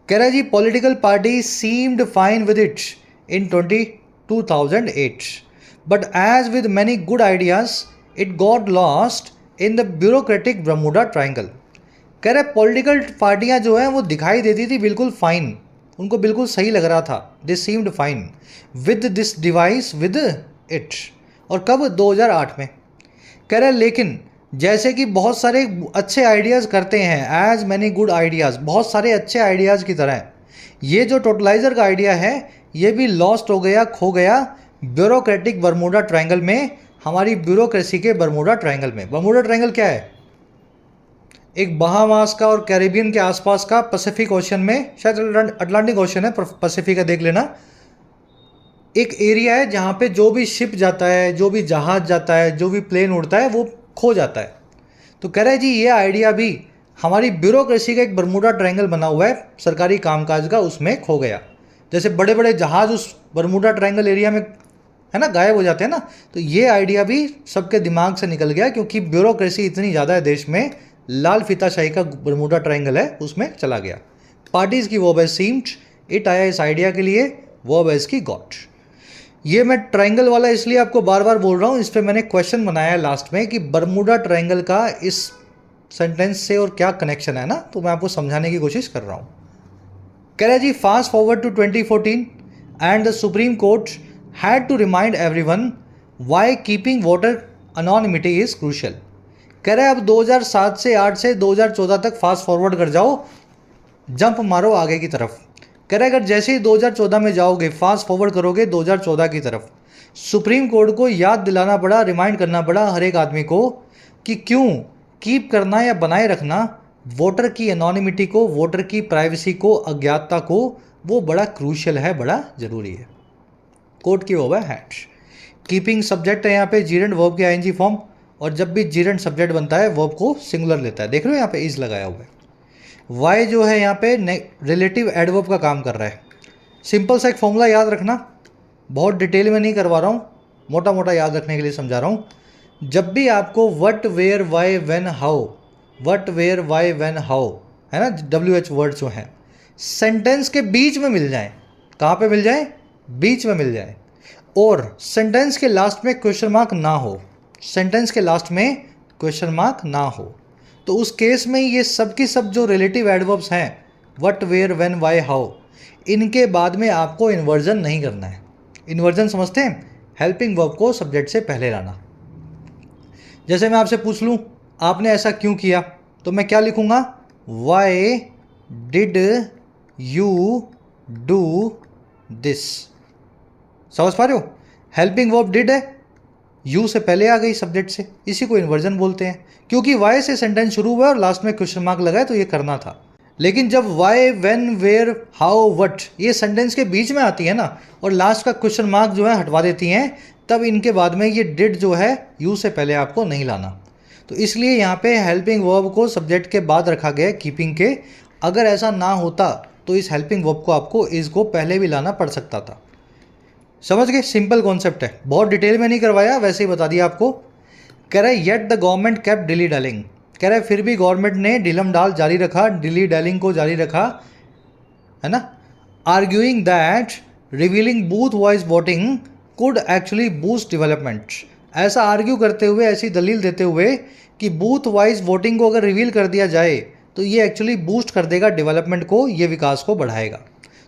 कह रहा है जी political party seemed fine with it in 2008 but as with many good ideas it got lost in the bureaucratic Bermuda triangle. कह रहे पॉलिटिकल पार्टियां जो हैं वो दिखाई देती थी बिल्कुल फाइन, उनको बिल्कुल सही लग रहा था, दे seemed fine with this device with it. और कब? 2008 में। कह रहे लेकिन जैसे कि बहुत सारे अच्छे आइडियाज़ करते हैं, एज मैनी गुड आइडियाज़, बहुत सारे अच्छे आइडियाज़ की तरह ये जो टोटलाइजर का आइडिया है ये भी लॉस्ट हो गया, खो गया ब्यूरोक्रेटिक बर्मुडा ट्रायंगल में, हमारी ब्यूरोक्रेसी के बर्मुडा ट्रायंगल में। बर्मुडा ट्रायंगल क्या है? एक बहामास का और कैरेबियन के आसपास का, पैसिफिक ओशन में, शायद अटलांटिक ओशन है, पैसिफिक का देख लेना, एक एरिया है जहाँ पे जो भी शिप जाता है, जो भी जहाज़ जाता है, जो भी प्लेन उड़ता है वो खो जाता है। तो कह रहे जी ये आइडिया भी हमारी ब्यूरोक्रेसी का एक बर्मुडा ट्रायंगल बना हुआ है सरकारी कामकाज का, उसमें खो गया। जैसे बड़े बड़े जहाज़ उस बर्मुडा ट्रायंगल एरिया में है ना गायब हो जाते हैं ना, तो ये आइडिया भी सबके दिमाग से निकल गया क्योंकि ब्यूरोक्रेसी इतनी ज़्यादा है देश में, लाल फीताशाही का बर्मुडा ट्रायंगल है उसमें चला गया। पार्टीज़ की वर्ब है सीम्ड, इट आया इस आइडिया के लिए, वर्ब है इसकी गॉट। ये मैं ट्रायंगल वाला इसलिए आपको बार बार बोल रहा हूँ, इस पर मैंने क्वेश्चन बनाया लास्ट में कि बर्मुडा ट्रायंगल का इस सेंटेंस से और क्या कनेक्शन है ना, तो मैं आपको समझाने की कोशिश कर रहा हूँ। कह रहा है जी fast forward to 2014 and the Supreme Court had to remind everyone why keeping voter anonymity is crucial. कह रहा है अब 2007 से 8 से 2014 तक फास्ट फॉरवर्ड कर जाओ, जंप मारो आगे की तरफ। कह रहा है अगर जैसे ही 2014 में जाओगे, फास्ट फॉरवर्ड करोगे 2014 की तरफ, सुप्रीम कोर्ट को याद दिलाना पड़ा, रिमाइंड करना पड़ा हर एक आदमी को कि क्यों कीप करना या बनाए रखना वोटर की एनोनिमिटी को, वोटर की प्राइवेसी को, अज्ञातता को, वो बड़ा क्रूशियल है, बड़ा ज़रूरी है। कोर्ट की वर्ब है हैड। कीपिंग सब्जेक्ट है यहाँ पे जीरेंट वर्ब के आईएनजी फॉर्म, और जब भी जीरेंट सब्जेक्ट बनता है वर्ब को सिंगुलर लेता है। देख रहे हो यहाँ पे इज लगाया हुआ है। वाई जो है यहाँ पे रिलेटिव एडवर्ब का काम कर रहा है। सिंपल सा एक फॉर्मूला याद रखना, बहुत डिटेल में नहीं करवा रहा हूँ, मोटा मोटा याद रखने के लिए समझा रहा हूँ। जब भी आपको what where why when how, what where why when how है ना, WH वर्ड जो हैं सेंटेंस के बीच में मिल जाए, कहाँ पे मिल जाए, बीच में मिल जाए, और सेंटेंस के लास्ट में क्वेश्चन मार्क ना हो, सेंटेंस के लास्ट में क्वेश्चन मार्क ना हो, तो उस केस में ये सब की सब जो रिलेटिव एडवर्ब्स हैं what where when why how, इनके बाद में आपको इन्वर्जन नहीं करना है। इन्वर्जन समझते हैं, हेल्पिंग वर्ब को सब्जेक्ट से पहले लाना। जैसे मैं आपसे पूछ लूँ आपने ऐसा क्यों किया, तो मैं क्या लिखूँगा, why did you do this. समझ पा रहे हो, हेल्पिंग वर्ब डिड है, यू से पहले आ गई सब्जेक्ट से, इसी को इन्वर्जन बोलते हैं, क्योंकि वाई से सेंटेंस शुरू हुआ और लास्ट में क्वेश्चन मार्क लगा है, तो ये करना था। लेकिन जब why when where how what ये सेंटेंस के बीच में आती है ना, और लास्ट का क्वेश्चन मार्क जो है हटवा देती हैं, तब इनके बाद में ये डिड जो है यू से पहले आपको नहीं लाना। तो इसलिए यहाँ पे हेल्पिंग वर्ब को सब्जेक्ट के बाद रखा गया है कीपिंग के। अगर ऐसा ना होता तो इस हेल्पिंग वर्ब को आपको इज को पहले भी लाना पड़ सकता था। समझ गए, सिंपल कॉन्सेप्ट है, बहुत डिटेल में नहीं करवाया, वैसे ही बता दिया आपको। कह रहा है yet the government kept dilly dallying, कह रहा है फिर भी गवर्नमेंट ने डिलम डाल जारी रखा, डिली डैलिंग को जारी रखा, है ना। Arguing that revealing booth voice voting could actually boost development, ऐसा आर्ग्यू करते हुए, ऐसी दलील देते हुए कि बूथ वाइज वोटिंग को अगर रिवील कर दिया जाए तो ये एक्चुअली बूस्ट कर देगा डेवलपमेंट को, ये विकास को बढ़ाएगा।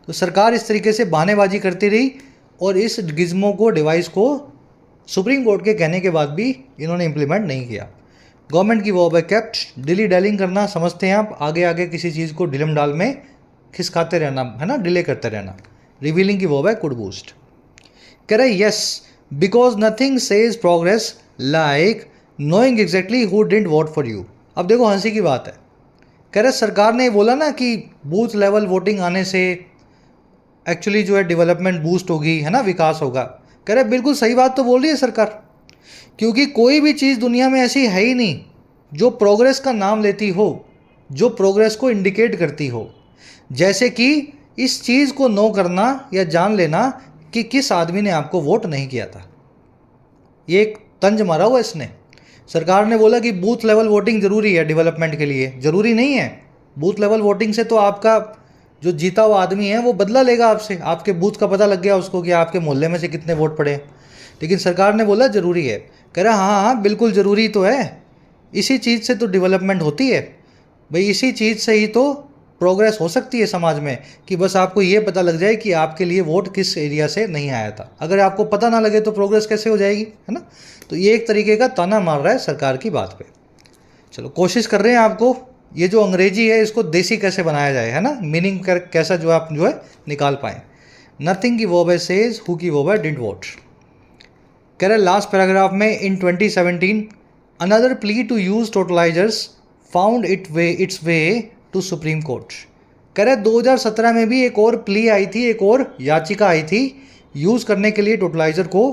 तो सरकार इस तरीके से बहानेबाजी करती रही, और इस गिज्मो को, डिवाइस को सुप्रीम कोर्ट के कहने के बाद भी इन्होंने इम्प्लीमेंट नहीं किया। गवर्नमेंट की वर्ब है केप्ट, डिली डैलिंग करना समझते हैं आप, आगे आगे किसी चीज़ को डिलम डाल में खिसकाते रहना, है ना, डिले करते रहना। रिवीलिंग की वर्ब है कुड बूस्ट। कह रहे yes because nothing says progress like knowing exactly who didn't vote for you. अब देखो हंसी की बात है, कह रहे सरकार ने बोला ना कि बूथ लेवल वोटिंग आने से एक्चुअली जो है डेवलपमेंट बूस्ट होगी, है ना, विकास होगा। कह रहे बिल्कुल सही बात तो बोल रही है सरकार, क्योंकि कोई भी चीज़ दुनिया में ऐसी है ही नहीं जो प्रोग्रेस का नाम लेती हो, जो प्रोग्रेस को इंडिकेट करती हो। जैसे कि इस चीज़ को नो करना या जान लेना कि किस आदमी ने आपको वोट नहीं किया था, ये एक तंज मारा हुआ इसने। सरकार ने बोला कि बूथ लेवल वोटिंग ज़रूरी है डेवलपमेंट के लिए, ज़रूरी नहीं है। बूथ लेवल वोटिंग से तो आपका जो जीता हुआ आदमी है वो बदला लेगा आपसे, आपके बूथ का पता लग गया उसको कि आपके मोहल्ले में से कितने वोट पड़े। लेकिन सरकार ने बोला ज़रूरी है। कह रहा हाँ हाँ बिल्कुल ज़रूरी तो है, इसी चीज़ से तो डेवलपमेंट होती है भाई, इसी चीज़ से ही तो प्रोग्रेस हो सकती है समाज में, कि बस आपको ये पता लग जाए कि आपके लिए वोट किस एरिया से नहीं आया था। अगर आपको पता ना लगे तो प्रोग्रेस कैसे हो जाएगी, है ना। तो ये एक तरीके का ताना मार रहा है सरकार की बात पे। चलो कोशिश कर रहे हैं आपको ये जो अंग्रेजी है इसको देसी कैसे बनाया जाए, है ना, मीनिंग कर कैसा जो आप जो है निकाल पाएँ। नथिंग की वर्ब है सेज, हु की वर्ब है डिड वोट। कह रहे लास्ट पैराग्राफ में in 2017 another plea to use totalizers found its way to Supreme Court. कह रहे 2017 में भी एक और प्ली आई थी, एक और याचिका आई थी यूज़ करने के लिए टोटलाइजर को।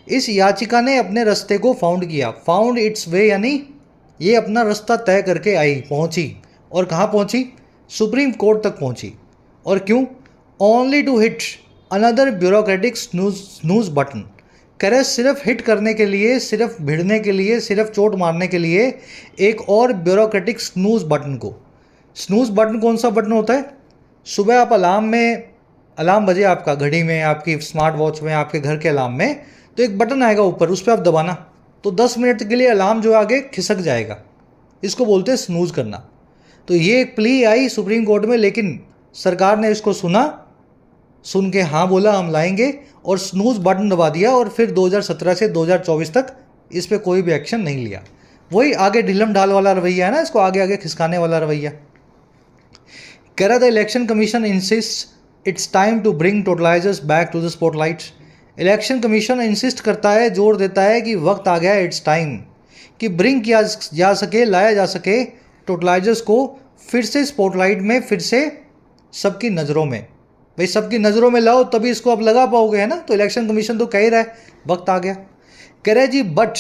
इस याचिका ने अपने रास्ते को फाउंड किया, फाउंड इट्स वे यानी ये अपना रास्ता तय करके आई, पहुंची, और कहाँ पहुंची, सुप्रीम कोर्ट तक पहुंची। और क्यों, only to hit another bureaucratic snooze button. कह रहे सिर्फ हिट करने के लिए, सिर्फ भिड़ने के लिए, सिर्फ चोट मारने के लिए एक और ब्यूरोक्रेटिक स्नूज बटन को। स्नूज बटन कौन सा बटन होता है, सुबह आप अलार्म में, अलार्म बजे आपका घड़ी में, आपकी स्मार्ट वॉच में, आपके घर के अलार्म में, तो एक बटन आएगा ऊपर, उस पर आप दबाना तो 10 मिनट के लिए अलार्म जो आगे खिसक जाएगा, इसको बोलते हैं स्नूज करना। तो ये एक प्ली आई सुप्रीम कोर्ट में, लेकिन सरकार ने इसको सुना, सुन के हाँ बोला हम लाएंगे, और स्नूज बटन दबा दिया, और फिर 2017 से 2024 तक इस पर कोई भी एक्शन नहीं लिया। वही आगे ढिलम ढाल वाला रवैया है ना, इसको आगे आगे खिसकाने वाला रवैया। कह रहा था election commission insist it's time to bring totalizers back to the spotlight. Election commission insist करता है, जोर देता है कि वक्त आ गया है, इट्स टाइम कि ब्रिंग किया जा सके, लाया जा सके टोटलाइजर्स को फिर से स्पॉटलाइट में, फिर से सबकी नज़रों में। भाई सबकी नज़रों में लाओ तभी इसको आप लगा पाओगे, है ना। तो इलेक्शन कमीशन तो कह ही रहा है वक्त आ गया। कह रहे जी but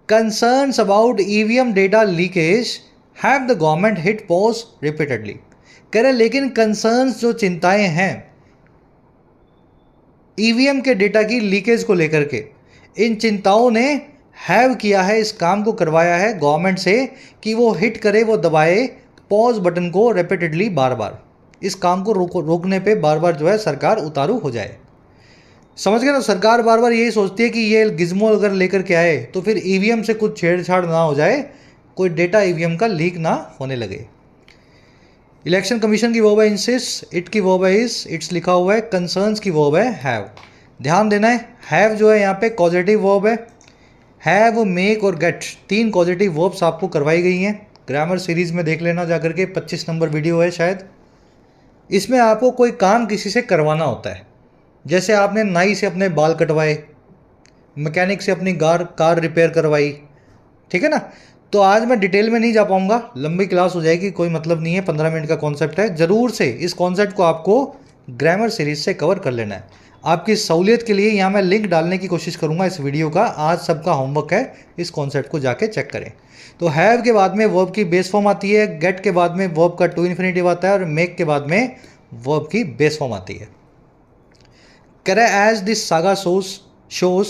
concerns about EVM data leakage have the government hit pause repeatedly. कह रहे लेकिन कंसर्न्स जो चिंताएं हैं ईवीएम के डेटा की लीकेज को लेकर के, इन चिंताओं ने हैव किया है, इस काम को करवाया है गवर्नमेंट से कि वो हिट करे, वो दबाए पॉज बटन को रिपीटेडली, बार बार इस काम को रोकने पे बार बार जो है सरकार उतारू हो जाए। समझ गए ना। सरकार बार बार यही सोचती है कि ये गिज्मो अगर लेकर के आए तो फिर ईवीएम से कुछ छेड़छाड़ ना हो जाए, कोई डेटा ईवीएम का लीक ना होने लगे। इलेक्शन कमीशन की वर्ब है इंसिस्ट, इट की वर्ब है इज, इट्स लिखा हुआ है, कंसर्न्स की वर्ब है हैव। ध्यान देना है हैव जो है यहाँ पे कॉजेटिव वर्ब है। हैव, मेक और गेट 3 कॉजेटिव वर्ब्स आपको करवाई गई हैं। ग्रामर सीरीज़ में देख लेना जाकर के, 25 नंबर वीडियो है शायद। इसमें आपको कोई काम किसी से करवाना होता है, जैसे आपने नाई से अपने बाल कटवाए, मैकेनिक से अपनी कार रिपेयर करवाई, ठीक है ना। तो आज मैं डिटेल में नहीं जा पाऊंगा, लंबी क्लास हो जाएगी, कोई मतलब नहीं है, 15 मिनट का कॉन्सेप्ट है। ज़रूर से इस कॉन्सेप्ट को आपको ग्रामर सीरीज से कवर कर लेना है। आपकी सहूलियत के लिए यहाँ मैं लिंक डालने की कोशिश करूँगा इस वीडियो का। आज सबका होमवर्क है, इस कॉन्सेप्ट को जाके चेक करें। तो हैव के बाद में वर्ब की बेस फॉर्म आती है, गेट के बाद में वर्ब का टू इन्फिनिटिव आता है और मेक के बाद में वर्ब की बेस फॉर्म आती है। करे as this saga shows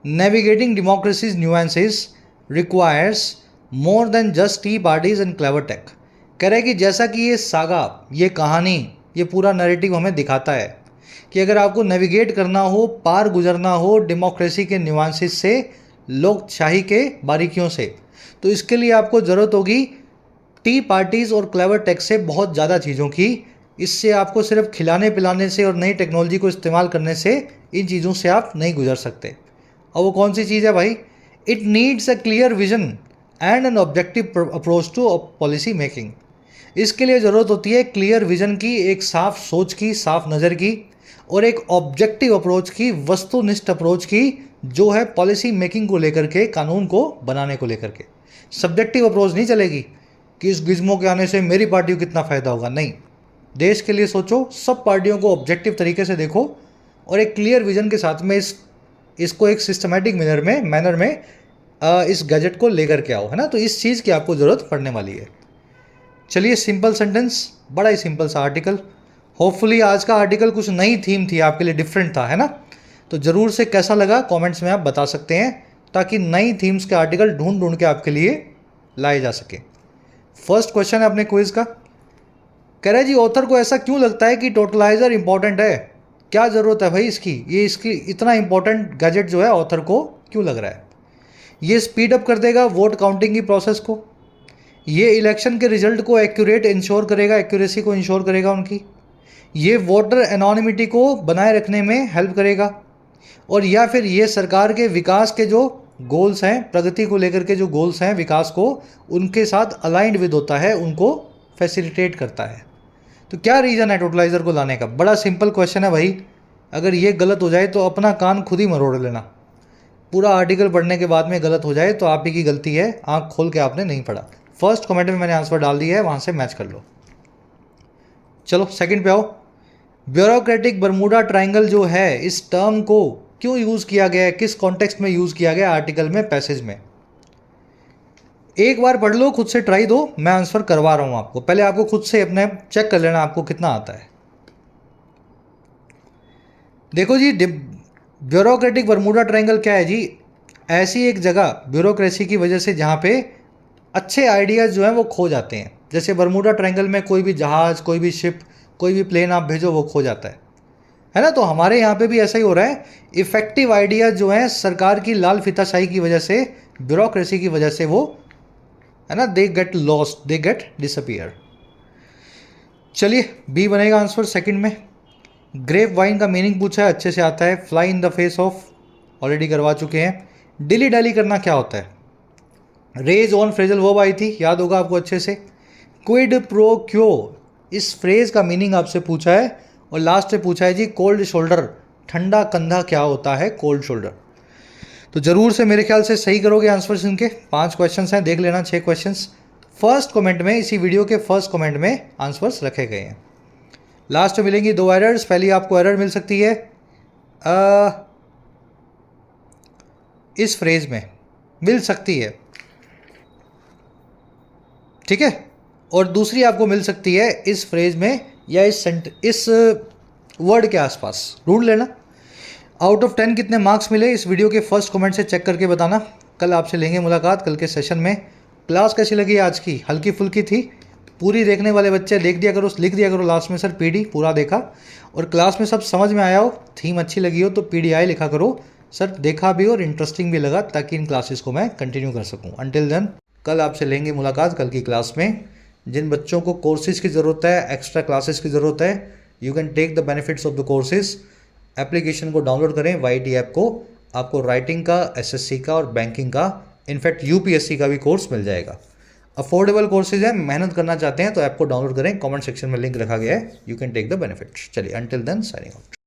navigating democracy's nuances requires more than just tea parties and clever tech. कह रहे कि जैसा कि ये सागा, ये कहानी, ये पूरा नैरेटिव हमें दिखाता है कि अगर आपको नेविगेट करना हो, पार गुजरना हो डेमोक्रेसी के न्यूएंसेस से, लोकशाही के बारीकियों से, तो इसके लिए आपको ज़रूरत होगी टी पार्टीज़ और क्लेवर टेक से बहुत ज़्यादा चीज़ों की। इससे आपको सिर्फ खिलाने पिलाने से और नई टेक्नोलॉजी को इस्तेमाल करने से, इन चीज़ों से आप नहीं गुजर सकते। और वो कौन सी चीज़ है भाई? It needs a clear vision and an objective approach to policy making. इसके लिए ज़रूरत होती है क्लियर विजन की, एक साफ सोच की, साफ नज़र की, और एक ऑब्जेक्टिव अप्रोच की, वस्तुनिष्ठ अप्रोच की, जो है पॉलिसी मेकिंग को लेकर के, कानून को बनाने को लेकर के। सब्जेक्टिव अप्रोच नहीं चलेगी कि इस गिज्मो के आने से मेरी पार्टी को कितना फ़ायदा होगा, नहीं। देश के लिए सोचो, सब पार्टियों को ऑब्जेक्टिव तरीके से देखो और एक क्लियर विजन के साथ में इसको एक सिस्टमैटिक मैनर में इस गैजेट को लेकर के आओ, है ना। तो इस चीज़ की आपको ज़रूरत पड़ने वाली है। चलिए, सिंपल सेंटेंस, बड़ा ही सिंपल सा आर्टिकल। होपफुली आज का आर्टिकल कुछ नई थीम थी आपके लिए, डिफरेंट था, है ना। तो ज़रूर से कैसा लगा कमेंट्स में आप बता सकते हैं, ताकि नई थीम्स के आर्टिकल ढूंढ के आपके लिए लाए जा सके। फर्स्ट क्वेश्चन है अपने क्विज का। कह रहे जी ऑथर को ऐसा क्यों लगता है कि टोटलाइजर इंपॉर्टेंट है? क्या ज़रूरत है भाई इसकी? इसकी इतना इंपॉर्टेंट गैजेट जो है ऑथर को क्यों लग रहा है? ये स्पीड अप कर देगा वोट काउंटिंग की प्रोसेस को, ये इलेक्शन के रिजल्ट को एक्यूरेट इंश्योर करेगा, एक्यूरेसी को इंश्योर करेगा उनकी, ये वोटर एनोनिमिटी को बनाए रखने में हेल्प करेगा, और या फिर ये सरकार के विकास के जो गोल्स हैं, प्रगति को लेकर के जो गोल्स हैं, विकास को उनके साथ अलाइंड विद होता है, उनको फैसिलिटेट करता है। तो क्या रीज़न है टोटलाइजर को लाने का? बड़ा सिंपल क्वेश्चन है भाई। अगर ये गलत हो जाए तो अपना कान खुद ही मरोड़ लेना। पूरा आर्टिकल पढ़ने के बाद में गलत हो जाए तो आप ही की गलती है, आंख खोल के आपने नहीं पढ़ा। फर्स्ट कमेंट में मैंने आंसर डाल दिया है, वहाँ से मैच कर लो। चलो सेकंड पे आओ। ब्यूरोक्रेटिक बरमूडा ट्रायंगल जो है, इस टर्म को क्यों यूज़ किया गया है, किस कॉन्टेक्स्ट में यूज़ किया गया आर्टिकल में, पैसेज में? एक बार पढ़ लो, खुद से ट्राई दो, मैं आंसर करवा रहा हूँ आपको। पहले आपको खुद से अपने चेक कर लेना आपको कितना आता है। देखो जी, ब्यूरोक्रेटिक बरमूडा ट्रायंगल क्या है जी? ऐसी एक जगह ब्यूरोक्रेसी की वजह से जहाँ पे अच्छे आइडियाज़ जो हैं वो खो जाते हैं। जैसे बरमूडा ट्रायंगल में कोई भी जहाज़, कोई भी शिप, कोई भी प्लेन आप भेजो वो खो जाता है ना। तो हमारे यहाँ पे भी ऐसा ही हो रहा है। इफ़ेक्टिव आइडियाज़ जो हैं सरकार की लाल फीताशाही की वजह से, ब्यूरोक्रेसी की वजह से, वो है ना, they get lost, they get disappear. चलिए, बी बनेगा आंसर सेकंड में। ग्रेप वाइन का मीनिंग पूछा है, अच्छे से आता है। Fly in the face of already करवा चुके हैं। डिली डैली करना क्या होता है? रेज ऑन फ्रेजल वर्ब आई थी, याद होगा आपको अच्छे से। क्विड प्रो क्यो, इस फ्रेज का मीनिंग आपसे पूछा है। और लास्ट में पूछा है जी कोल्ड शोल्डर ठंडा कंधा क्या होता है? Cold shoulder. तो ज़रूर से मेरे ख्याल से सही करोगे आंसर्स इनके। 5 क्वेश्चंस हैं, देख लेना 6 क्वेश्चंस। फर्स्ट कमेंट में, इसी वीडियो के फर्स्ट कमेंट में आंसर्स रखे गए हैं। लास्ट में मिलेंगी 2 एरर्स। पहली आपको एरर मिल सकती है इस फ्रेज में, मिल सकती है, ठीक है। और दूसरी आपको मिल सकती है इस फ्रेज में या इस वर्ड के आसपास, ढूंढ लेना। आउट ऑफ 10 कितने मार्क्स मिले इस वीडियो के फर्स्ट कमेंट से चेक करके बताना। कल आपसे लेंगे मुलाकात कल के सेशन में। क्लास कैसी लगी आज की? हल्की फुल्की थी? पूरी देखने वाले बच्चे देख दिया करो, लिख दिया करो लास्ट में सर पीडी पूरा देखा। और क्लास में सब समझ में आया हो, थीम अच्छी लगी हो तो पीडीआई लिखा करो सर, देखा भी और इंटरेस्टिंग भी लगा, ताकि इन क्लासेस को मैं कंटिन्यू कर सकूं। अंटिल देन कल आपसे लेंगे मुलाकात कल की क्लास में। जिन बच्चों को कोर्सेज की ज़रूरत है, एक्स्ट्रा क्लासेस की ज़रूरत है, you can take the benefits of the courses. Application को डाउनलोड करें, YT ऐप को। आपको राइटिंग का, SSC का और बैंकिंग का, इनफैक्ट UPSC का भी कोर्स मिल जाएगा। अफोर्डेबल कोर्सेज हैं, मेहनत करना चाहते हैं तो ऐप को डाउनलोड करें। कमेंट सेक्शन में लिंक रखा गया है, you can take the benefits. चलिए, अंटिल देन साइनिंग आउट।